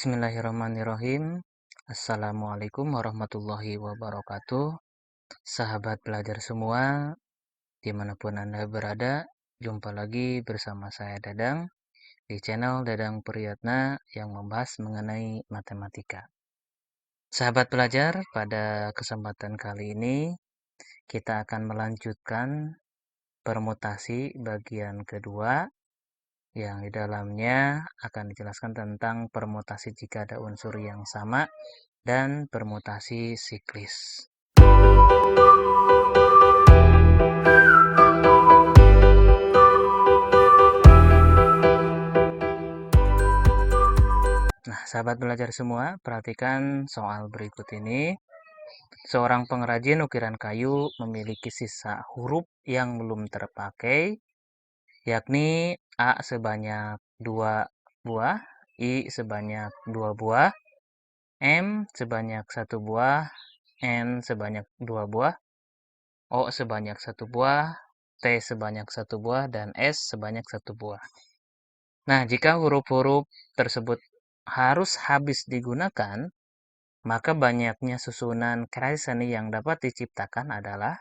Bismillahirrahmanirrahim. Assalamualaikum warahmatullahi wabarakatuh. Sahabat belajar semua, dimanapun Anda berada, jumpa lagi bersama saya Dadang di channel Dadang Priyatna yang membahas mengenai matematika. Sahabat belajar, pada kesempatan kali ini kita akan melanjutkan permutasi bagian kedua yang di dalamnya akan dijelaskan tentang permutasi jika ada unsur yang sama dan permutasi siklis. Nah, sahabat belajar semua, perhatikan soal berikut ini. Seorang pengrajin ukiran kayu memiliki sisa huruf yang belum terpakai, yakni A sebanyak 2 buah, I sebanyak 2 buah, M sebanyak 1 buah, N sebanyak 2 buah, O sebanyak 1 buah, T sebanyak 1 buah, dan S sebanyak 1 buah. Nah, jika huruf-huruf tersebut harus habis digunakan, maka banyaknya susunan karya seni yang dapat diciptakan adalah,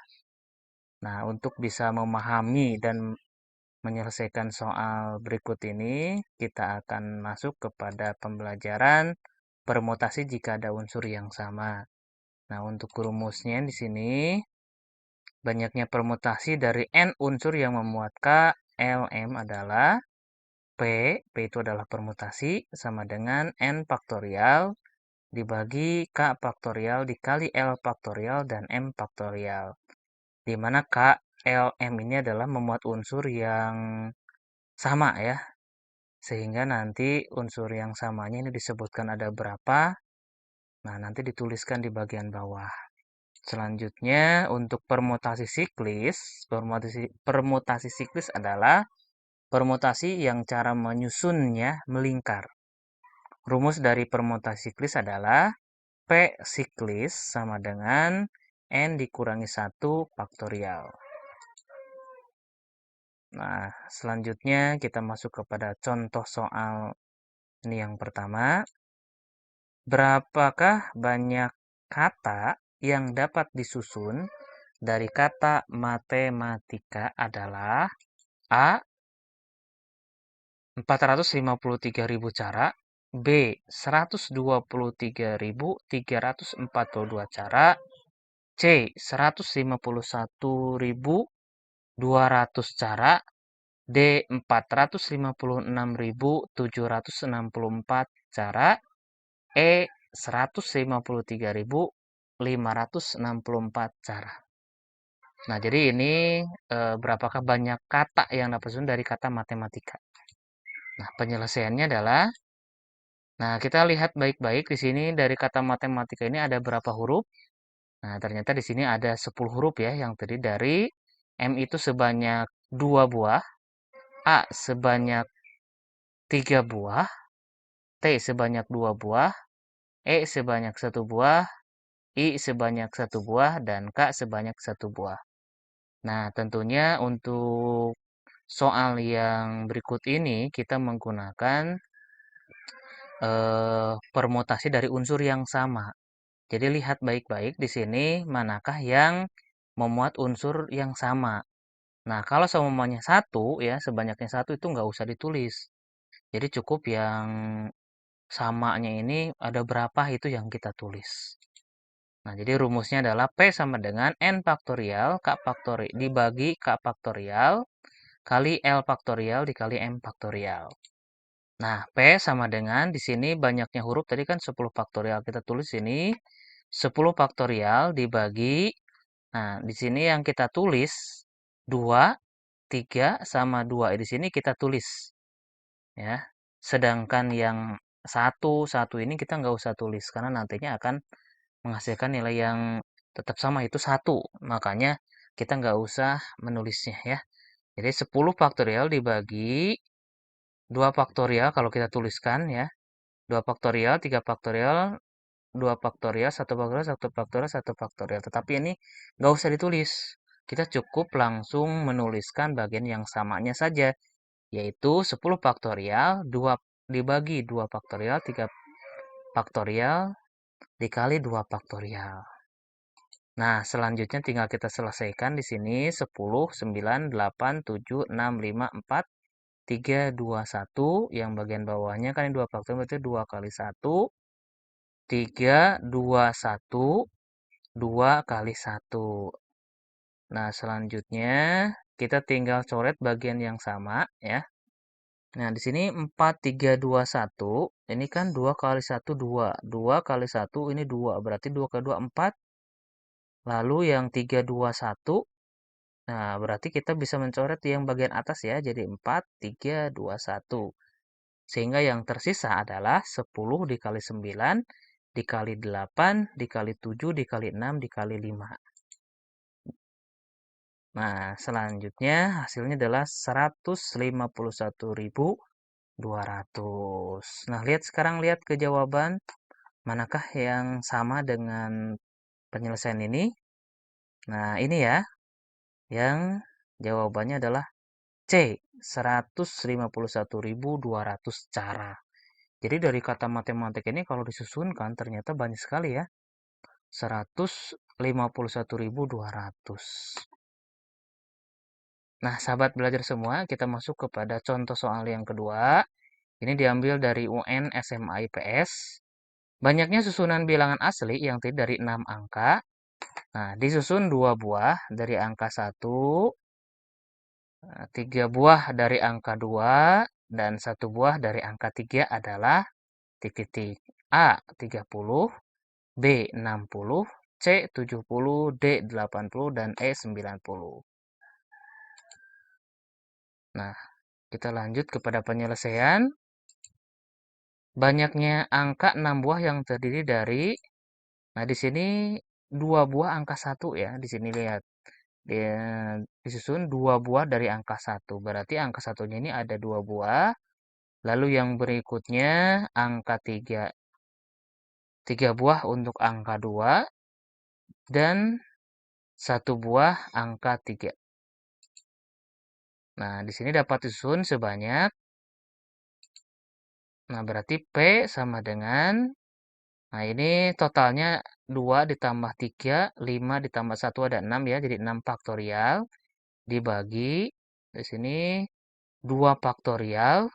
nah, untuk bisa memahami dan menyelesaikan soal berikut ini, kita akan masuk kepada pembelajaran permutasi jika ada unsur yang sama. Nah, untuk rumusnya di sini, banyaknya permutasi dari n unsur yang memuat K, L, M adalah P itu adalah permutasi sama dengan n faktorial dibagi K faktorial dikali L faktorial dan M faktorial. Di mana K, L, M ini adalah memuat unsur yang sama ya. Sehingga nanti unsur yang samanya ini disebutkan ada berapa. Nah, nanti dituliskan di bagian bawah. Selanjutnya, untuk permutasi siklis, permutasi siklis adalah permutasi yang cara menyusunnya melingkar. Rumus dari permutasi siklis adalah P siklis sama dengan N dikurangi 1 faktorial. Nah, selanjutnya kita masuk kepada contoh soal ini yang pertama. Berapakah banyak kata yang dapat disusun dari kata matematika adalah A. 453.000 cara, B. 123.342 cara, C. 151.200 cara, D. 456.764 cara, E. 153.564 cara. Nah, jadi ini berapakah banyak kata yang dapat disusun dari kata matematika? Nah, penyelesaiannya adalah, nah, kita lihat baik-baik di sini dari kata matematika ini ada berapa huruf? Nah, ternyata di sini ada 10 huruf ya, yang terdiri dari M itu sebanyak 2 buah, A sebanyak 3 buah, T sebanyak 2 buah, E sebanyak 1 buah, I sebanyak 1 buah, dan K sebanyak 1 buah. Nah, tentunya untuk soal yang berikut ini kita menggunakan permutasi dari unsur yang sama. Jadi lihat baik-baik di sini manakah yang memuat unsur yang sama. Nah, kalau semuanya satu ya, sebanyaknya satu itu nggak usah ditulis. Jadi cukup yang samanya ini ada berapa itu yang kita tulis. Nah, jadi rumusnya adalah P sama dengan N faktorial K faktorial dibagi K faktorial kali L faktorial dikali M faktorial. Nah, P sama dengan di sini banyaknya huruf tadi kan 10 faktorial. Kita tulis ini 10 faktorial dibagi. Nah, di sini yang kita tulis 2, 3 sama 2. Di sini kita tulis ya. Sedangkan yang satu ini kita nggak usah tulis karena nantinya akan menghasilkan nilai yang tetap sama itu 1. Makanya kita nggak usah menulisnya ya. Jadi 10 faktorial dibagi 2 faktorial kalau kita tuliskan ya. 2 faktorial, 3 faktorial, 2 faktorial, 1 faktorial, 1 faktorial, 1 faktorial. Tetapi ini nggak usah ditulis. Kita cukup langsung menuliskan bagian yang samanya saja, yaitu 10 faktorial 2 dibagi 2 faktorial faktorial dikali 2 faktorial. Nah, selanjutnya tinggal kita selesaikan di sini 10, 9, 8, 7, 6, 5, 4, 3, 2, 1. Yang bagian bawahnya kan 2 faktorial berarti 2 kali 1. 3, 2, 1. 2 kali 1. Nah, selanjutnya kita tinggal coret bagian yang sama ya. Nah, di sini 4, 3, 2, 1. Ini kan 2 kali 1, 2. 2 kali 1 ini 2. Berarti 2 kali 2, 4. Lalu yang 3, 2, 1. Nah, berarti kita bisa mencoret yang bagian atas ya. Jadi 4, 3, 2, 1. Sehingga yang tersisa adalah 10 dikali 9, dikali 8, dikali 7, dikali 6, dikali 5. Nah, selanjutnya hasilnya adalah 151.200. Nah, lihat ke jawaban. Manakah yang sama dengan penyelesaian ini? Nah, ini ya. Yang jawabannya adalah C. 151.200 cara. Jadi dari kata matematik ini kalau disusunkan ternyata banyak sekali ya. 151.200. Nah, sahabat belajar semua, kita masuk kepada contoh soal yang kedua. Ini diambil dari UN SMA IPS. Banyaknya susunan bilangan asli yang terdiri dari 6 angka. Nah, disusun 2 buah dari angka 1, 3 buah dari angka 2, dan 1 buah dari angka 3 adalah titik-titik. A. 30, B. 60, C. 70, D. 80, dan E. 90. Nah, kita lanjut kepada penyelesaian. Banyaknya angka 6 buah yang terdiri dari, nah di sini 2 buah angka 1 ya. Di sini lihat. Dia disusun 2 buah dari angka 1. Berarti angka satunya ini ada 2 buah. Lalu yang berikutnya angka 3. 3 buah untuk angka 2 dan 1 buah angka 3. Nah, di sini dapat disusun sebanyak. Nah, berarti P sama dengan, nah ini totalnya 2 ditambah 3, 5 ditambah 1 ada 6 ya. Jadi 6 faktorial dibagi di sini 2 faktorial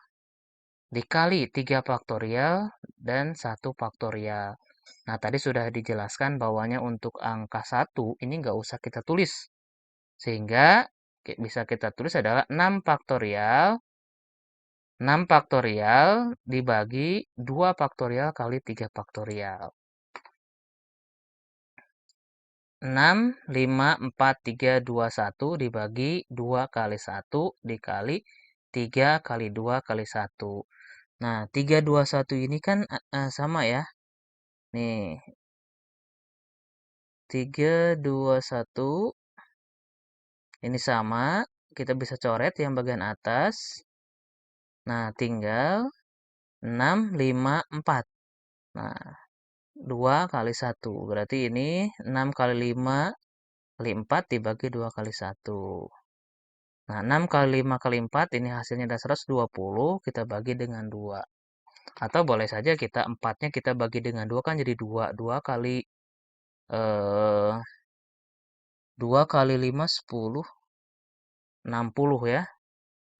dikali 3 faktorial dan 1 faktorial. Nah, tadi sudah dijelaskan bahwanya untuk angka 1 ini nggak usah kita tulis. Sehingga bisa kita tulis adalah 6 faktorial. 6 faktorial dibagi 2 faktorial kali 3 faktorial. 6, 5, 4, 3, 2, 1 dibagi 2 kali 1 dikali 3 kali 2 kali 1. Nah, 3, 2, 1 ini kan sama ya. Nih, 3, 2, 1 ini sama. Kita bisa coret yang bagian atas. Nah, tinggal 6, 5, 4. Nah, 2 kali 1. Berarti ini 6 kali 5 kali 4 dibagi 2 kali 1. Nah, 6 kali 5 kali 4 ini hasilnya ada 120. Kita bagi dengan 2. Atau boleh saja kita 4-nya kita bagi dengan 2 kan jadi 2. 2 kali 2 kali 5, 10. 60 ya.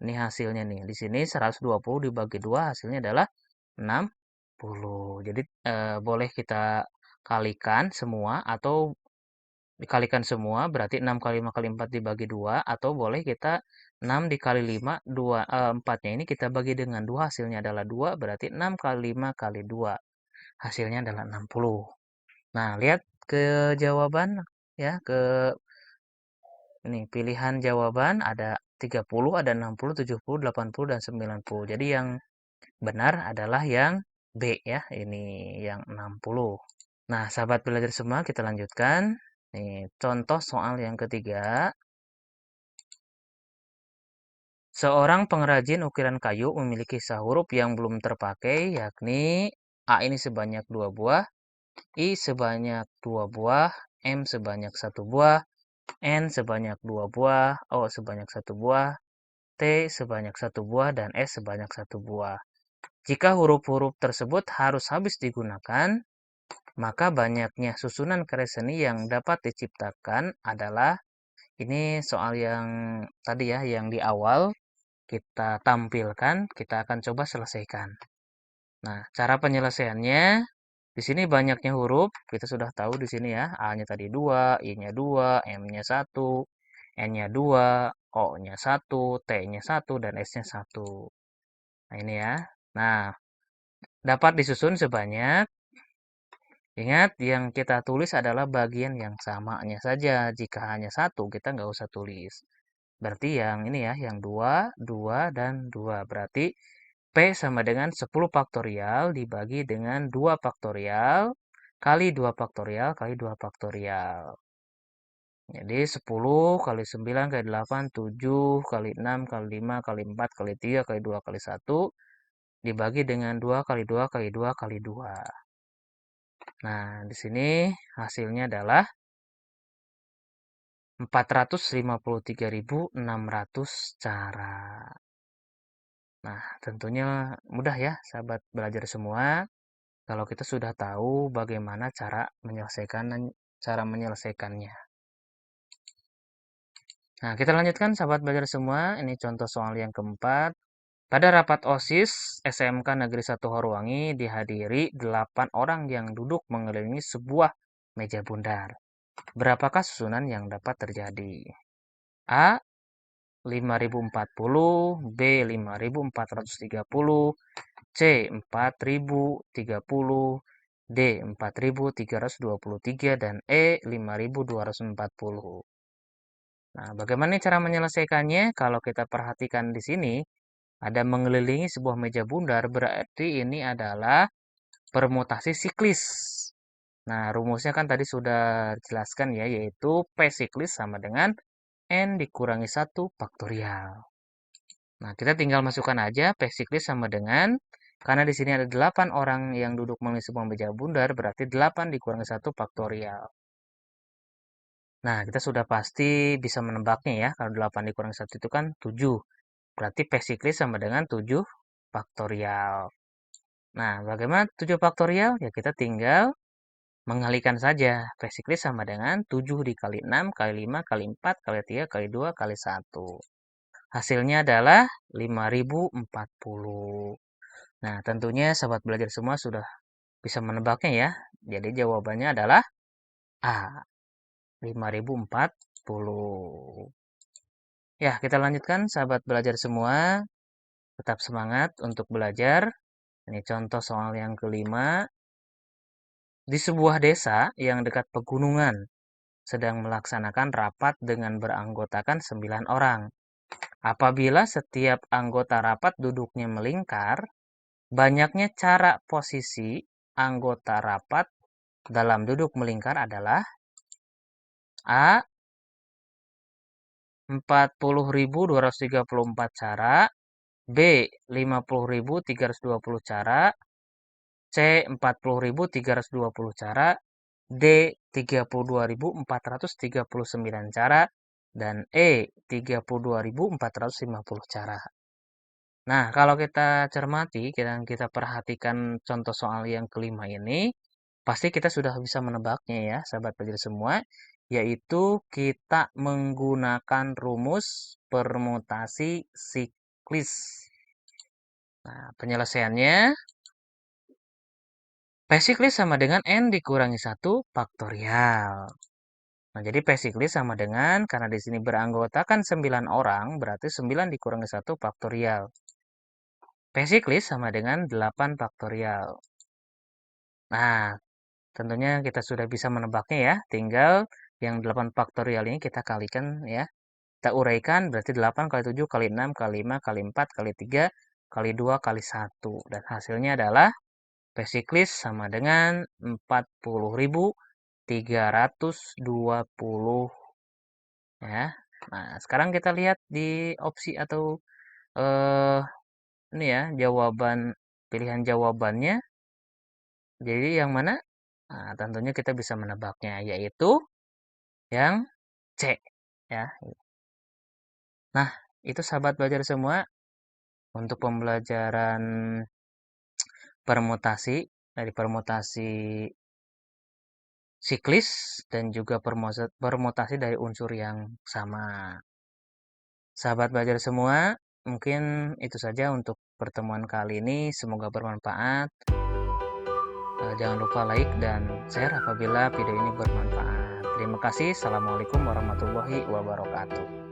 Ini hasilnya nih. Di sini 120 dibagi 2 hasilnya adalah 60. Jadi boleh kita kalikan semua atau dikalikan semua berarti 6 kali 5 kali 4 dibagi 2 atau boleh kita 6 dikali 5 2 4-nya ini kita bagi dengan 2 hasilnya adalah 2 berarti 6 kali 5 kali 2 hasilnya adalah 60. Nah, lihat ke jawaban ya ke ini pilihan jawaban ada 30, ada 60, 70, 80 dan 90. Jadi yang benar adalah yang B ya, ini yang 60. Nah, sahabat belajar semua, kita lanjutkan. Nih, contoh soal yang ketiga. Seorang pengrajin ukiran kayu memiliki sisa huruf yang belum terpakai, yakni A ini sebanyak 2 buah, I sebanyak 2 buah, M sebanyak 1 buah, N sebanyak 2 buah, O sebanyak 1 buah, T sebanyak 1 buah, dan S sebanyak 1 buah. Jika huruf-huruf tersebut harus habis digunakan, maka banyaknya susunan karya seni yang dapat diciptakan adalah ini soal yang tadi ya, yang di awal kita tampilkan, kita akan coba selesaikan. Nah, cara penyelesaiannya di sini banyaknya huruf, kita sudah tahu di sini ya, A-nya tadi 2, I-nya 2, M-nya 1, N-nya 2, O-nya 1, T-nya 1, dan S-nya 1. Nah, ini ya. Nah, dapat disusun sebanyak, ingat yang kita tulis adalah bagian yang samanya saja. Jika hanya satu, kita nggak usah tulis. Berarti yang ini ya, yang 2, 2, dan 2. Berarti P sama dengan 10 faktorial dibagi dengan 2 faktorial kali 2 faktorial kali 2 faktorial. Jadi 10 kali 9 kali 8, 7 kali 6 kali 5 kali 4 kali 3 kali 2 kali 1 dibagi dengan 2 kali 2 kali 2 kali 2. Nah, di sini hasilnya adalah 453.600 cara. Nah, tentunya mudah ya, sahabat belajar semua. Kalau kita sudah tahu bagaimana cara menyelesaikannya. Nah, kita lanjutkan sahabat belajar semua. Ini contoh soal yang keempat. Pada rapat OSIS SMK Negeri 1 Horwangi dihadiri 8 orang yang duduk mengelilingi sebuah meja bundar. Berapakah susunan yang dapat terjadi? A. 5040, B. 5430, C. 4030, D. 4323, dan E. 5240. Nah, bagaimana cara menyelesaikannya? Kalau kita perhatikan di sini, ada mengelilingi sebuah meja bundar, berarti ini adalah permutasi siklis. Nah, rumusnya kan tadi sudah jelaskan ya, yaitu P siklis sama dengan N dikurangi 1 faktorial. Nah, kita tinggal masukkan aja P siklis sama dengan, karena di sini ada 8 orang yang duduk mengelilingi sebuah meja bundar, berarti 8 dikurangi 1 faktorial. Nah, kita sudah pasti bisa menebaknya ya, kalau 8 dikurangi 1 itu kan 7. Berarti P siklis sama dengan 7 faktorial. Nah, bagaimana 7 faktorial? Ya, kita tinggal mengalikan saja. P siklis sama dengan 7 dikali 6 kali 5 kali 4 kali 3 kali 2 kali 1. Hasilnya adalah 5040. Nah, tentunya sahabat belajar semua sudah bisa menebaknya ya. Jadi jawabannya adalah A, 5040. Ya, kita lanjutkan sahabat belajar semua. Tetap semangat untuk belajar. Ini contoh soal yang kelima. Di sebuah desa yang dekat pegunungan sedang melaksanakan rapat dengan beranggotakan 9 orang. Apabila setiap anggota rapat duduknya melingkar, banyaknya cara posisi anggota rapat dalam duduk melingkar adalah A. 40.234 cara, B. 50.320 cara, C. 40.320 cara, D. 32.439 cara, dan E. 32.450 cara. Nah, kalau kita cermati, kita perhatikan contoh soal yang kelima ini, pasti kita sudah bisa menebaknya ya, sahabat belajar semua, yaitu kita menggunakan rumus permutasi siklis. Nah, penyelesaiannya, P siklis sama dengan N dikurangi 1 faktorial. Nah, jadi P siklis sama dengan, karena di sini beranggotakan 9 orang, berarti 9 dikurangi 1 faktorial. P siklis sama dengan 8 faktorial. Nah, tentunya kita sudah bisa menebaknya ya. Tinggal yang 8 faktorial ini kita kalikan ya. Kita uraikan berarti 8 kali 7 kali 6 kali 5 kali 4 kali 3 kali 2 kali 1. Dan hasilnya adalah P siklis sama dengan 40.320 ya. Nah, sekarang kita lihat di opsi atau eh ini ya, pilihan jawabannya. Jadi yang mana? Nah, tentunya kita bisa menebaknya, yaitu yang C. Ya. Nah, itu sahabat belajar semua untuk pembelajaran permutasi, dari permutasi siklis dan juga permutasi dari unsur yang sama. Sahabat belajar semua, mungkin itu saja untuk pertemuan kali ini. Semoga bermanfaat. Jangan lupa like dan share apabila video ini bermanfaat. Terima kasih. Assalamualaikum warahmatullahi wabarakatuh.